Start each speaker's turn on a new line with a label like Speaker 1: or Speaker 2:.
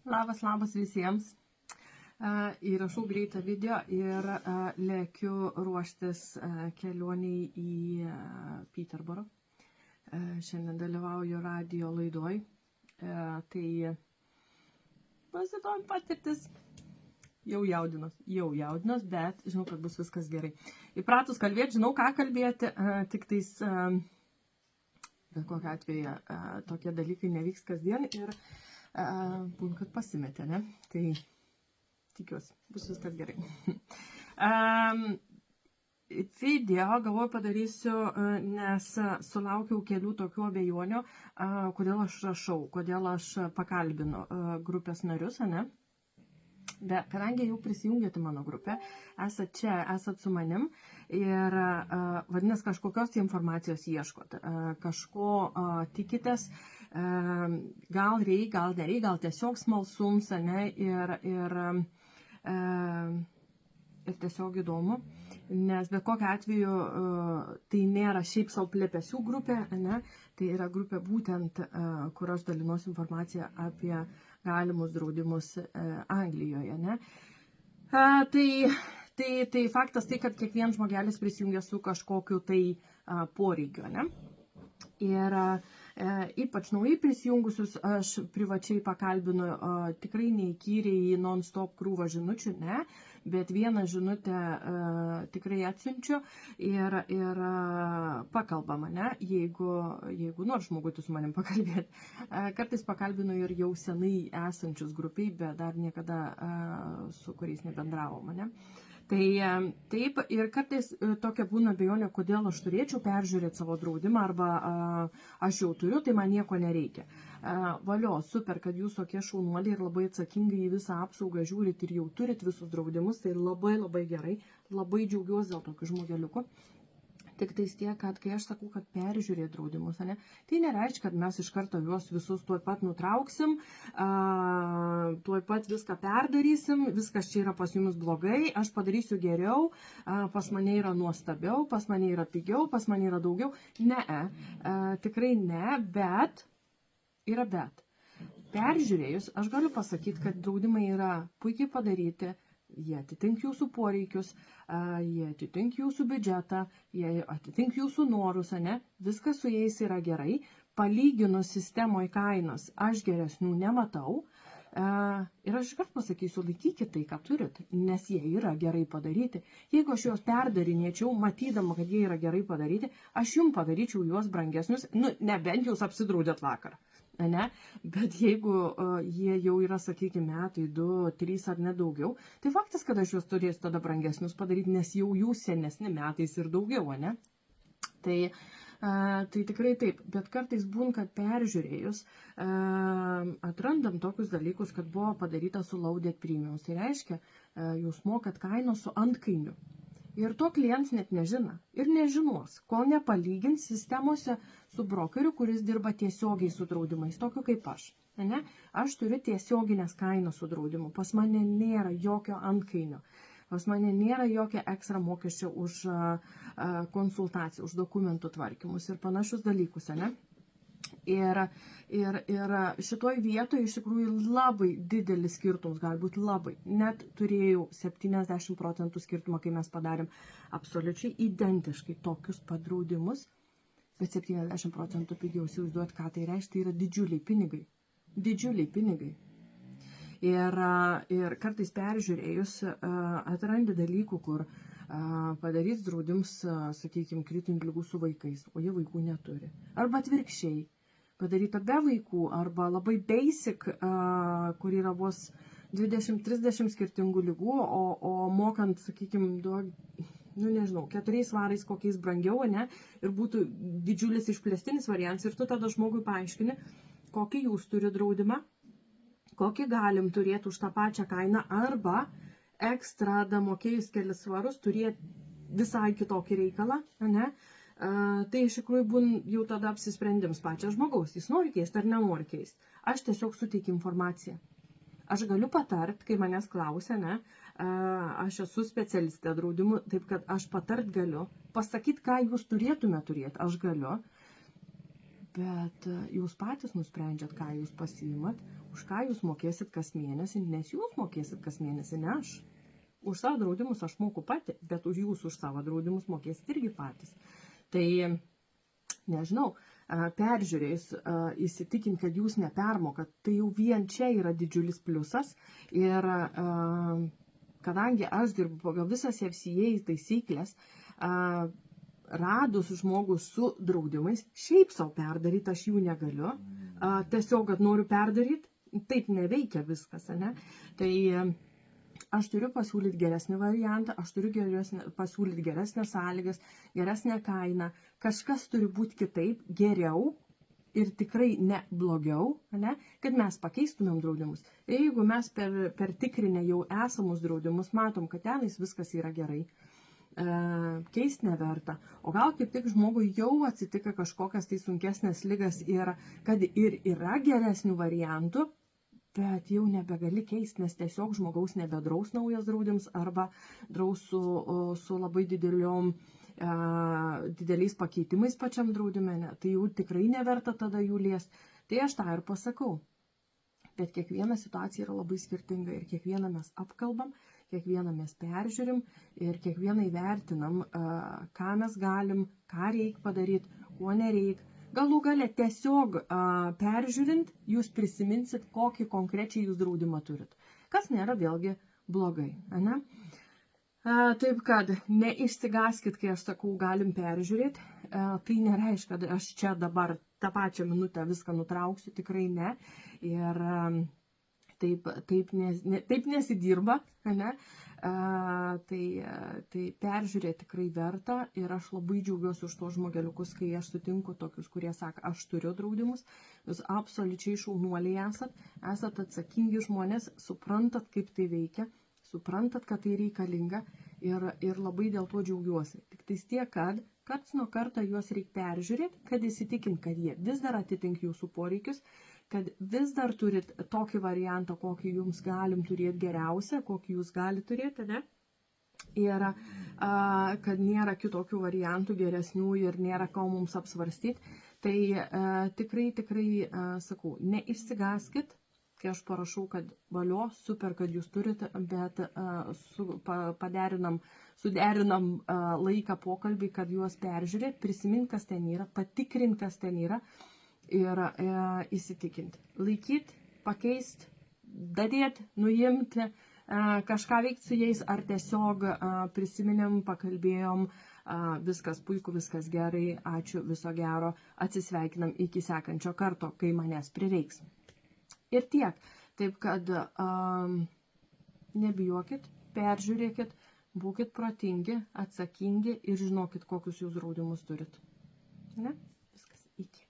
Speaker 1: Labas visiems. Įrašau greitą video ir lėkiu ruoštis kelioniai į Peterborough. Šiandien dalyvauju radio laidoj. Tai bus įdomi patirtis. Jau jaudinos, bet žinau, kad bus viskas gerai. Įpratus kalbėti, žinau, ką kalbėti, tik tais bet kokiu atveju tokie dalykai nevyks kasdien ir būn, kad pasimetė, ne? Tai tikiuosi, bus viskas gerai. Video galvoju padarysiu, nes sulaukiau kelių tokių abejonių, kodėl aš rašau, kodėl aš pakalbinu grupės narius, ne? Bet kadangi jau prisijungėte mano grupę, esat čia, esat su manim ir vadinasi kažkokios informacijos ieškot, kažko tikitės, gal reik, gal nereik, gal tiesiog smalsums, ne, ir tiesiog įdomu, nes bet kokiu atveju tai nėra šiaip savo plėpesių grupė, ne, tai yra grupė būtent, kur aš dalinuosi informaciją apie galimus draudimus Anglijoje, ne. Tai faktas tai, kad kiekvienas žmogelis prisijungia su kažkokiu tai poreikiu, ne. Ir ypač naujai prisijungusius aš privačiai pakalbinu, tikrai neįkyriai į non-stop krūvą žinučių, ne, bet vieną žinutę tikrai atsiunčiu ir pakalbama, ne, jeigu nors žmogutis su manim pakalbėti. Kartais pakalbinu ir jau senai esančius grupiai, bet dar niekada su kuriais nebendravom, ne. Tai taip, ir kartais tokia būna abejonė, kodėl aš turėčiau peržiūrėti savo draudimą arba aš jau turiu, tai man nieko nereikia. Valio, super, kad jūs tokie šaunuoliai ir labai atsakingai į visą apsaugą žiūrit ir jau turit visus draudimus, tai labai gerai, labai džiaugiuosi dėl tokių žmogeliukų. Tik tais tiek, kad kai aš sakau, kad peržiūrėt draudimus, ne, tai nereiškia, kad mes iš karto juos visus tuoj pat nutrauksim, tuoj pat viską perdarysim, viskas čia yra pas jumis blogai, aš padarysiu geriau, pas mane yra nuostabiau, pas mane yra pigiau, pas mane yra daugiau. Ne, tikrai ne, bet yra bet. Peržiūrėjus, aš galiu pasakyti, kad draudimai yra puikiai padaryti, jie atitink jūsų poreikius, jie atitink jūsų biudžetą, jie atitink jūsų norus, ne? Viskas su jais yra gerai. Palyginus sistemoje kainos, aš geresnių nematau. Ir aš iškart pasakysiu, laikykit tai, ką turit, nes jie yra gerai padaryti. Jeigu aš juos perdarinėčiau, matydama, kad jie yra gerai padaryti, aš jums padaryčiau juos brangesnius, nebent jūs apsidraudėt vakar. Ne? Bet jeigu jie jau yra, sakykime, metai, 2, 3 ar net daugiau, tai faktas, kad aš juos turėsiu tada brangesnius padaryti, nes jau jų senesni metais ir daugiau, ne? Tai tikrai taip, bet kartais būn, kad peržiūrėjus, atrandam tokius dalykus, kad buvo padaryta su loaded premiums. Tai reiškia, jūs mokat kainos su antkainiu. Ir to klientas net nežino ir nežinos, kol nepalygins sistemose su brokeriu, kuris dirba tiesiogiai su draudimais, tokiu kaip aš. Ne? Aš turiu tiesioginės kainos su draudimu, pas mane nėra jokio antkainio, pas mane nėra jokio ekstra mokesčio už konsultaciją, už dokumentų tvarkymus ir panašius dalykus. Ne? Ir šitoj vietoje iš tikrųjų labai didelis skirtumas, galbūt labai. Net turėjau 70% skirtumą, kai mes padarėm absoliučiai identiškai tokius padraudimus, bet 70% pigiau. Įsivaizduot, ką tai reiškia, tai yra didžiuliai pinigai. Didžiuliai pinigai. Ir kartais peržiūrėjus atrandi dalykų, kur padarys draudims, sakykime, kritinių ligų su vaikais, o jie vaikų neturi. Arba atvirkščiai. Padaryta be vaikų, arba labai basic, kur yra vos 20-30 skirtingų lygų, o mokant, sakykime, 4 svarais kokiais brangiau, ne, ir būtų didžiulis išplėstinis variantas, ir tu tada žmogui paaiškini, kokį jūs turi draudimą, kokį galim turėti už tą pačią kainą, arba ekstra damokėjus kelis svarus turėti visai kitokį reikalą, ne. Tai iš tikrųjų būn jau tada apsisprendims pačio žmogaus, jis nori keisti ar nenori keisti. Aš tiesiog suteikiu informaciją. Aš galiu patart, kai manęs klausia, ne, aš esu specialistė draudimų, taip kad aš patart galiu, pasakyti, ką jūs turėtume turėti, aš galiu, bet jūs patys nusprendžiat, ką jūs pasiimat, už ką jūs mokėsit kas mėnesį, nes jūs mokėsit kas mėnesį, ne aš. Už savo draudimus aš moku pati, bet už jūs už savo draudimus mokėsit irgi patys. Tai, nežinau, peržiūrėjus, įsitikinti, kad jūs nepermokat, tai jau vien čia yra didžiulis pliusas. Ir kadangi aš dirbu pagal visas FCA taisyklės, radus žmogų su draudimais, šiaip savo perdaryti aš jų negaliu, tiesiog, kad noriu perdaryti, taip neveikia viskas, ne? Tai aš turiu pasiūlyti geresnį variantą, aš turiu pasiūlyti geresnės sąlygas, geresnę kainą, kažkas turi būti kitaip, geriau ir tikrai ne blogiau, ne? Kad mes pakeistumėm draudimus. Ir jeigu mes per tikrinę jau esamus draudimus matom, kad tenais viskas yra gerai, keisti neverta. O gal kaip tik žmogui jau atsitika kažkokias tai sunkesnės ligas ir kad ir yra geresnių variantų, bet jau nebegali keisti, nes tiesiog žmogaus nebedraus naujas draudimas arba draus su labai dideliais pakeitimais pačiam draudime, ne? Tai jau tikrai neverta tada jų liesti. Tai aš tą ir pasakau. Bet kiekviena situacija yra labai skirtinga ir kiekvieną mes apkalbam, kiekvieną mes peržiūrim ir kiekvieną įvertinam, ką mes galim, ką reikia padaryti, ko nereikia. Galų gale tiesiog peržiūrint, jūs prisiminsit, kokį konkrečiai jūs draudimą turit. Kas nėra vėlgi blogai, ne? Taip kad neišsigaskit, kai aš sakau, galim peržiūrėti. Tai nereiškia, kad aš čia dabar tą pačią minutę viską nutrauksiu, tikrai ne. Ir taip nesidirba, ne? Tai peržiūrėti tikrai verta ir aš labai džiaugiuosi už tos žmogeliukus, kai aš sutinku tokius, kurie sako, aš turiu draudimus, jūs absoliučiai šaunuoliai esat atsakingi žmonės, suprantat, kaip tai veikia, suprantat, kad tai reikalinga ir labai dėl to džiaugiuosi. Tik tais tiek, kad karts nuo karto juos reikia peržiūrėti, kad įsitikint, kad jie vis dar atitink jūsų poreikius, kad vis dar turit tokį variantą, kokį jums galim turėti geriausią, kokį jūs galite turėti, ne? Ir kad nėra kitokių variantų geresnių ir nėra ko mums apsvarstyti. Tai tikrai, sakau, neišsigaskit, kai aš parašau, kad valio, super, kad jūs turite, bet suderinam laiką pokalbį, kad juos peržiūrėt, prisimint, kas ten yra, patikrint, kas ten yra ir įsitikinti. Laikyti, pakeisti, dadėti, nuimti, kažką veikti su jais, ar tiesiog prisiminėm, pakalbėjom, viskas puiku, viskas gerai, ačiū, viso gero, atsisveikinam iki sekančio karto, kai manęs prireiks. Ir tiek. Taip kad nebijokit, peržiūrėkit, būkit protingi, atsakingi ir žinokit, kokius jūs draudimus turit. Ne? Viskas. Iki.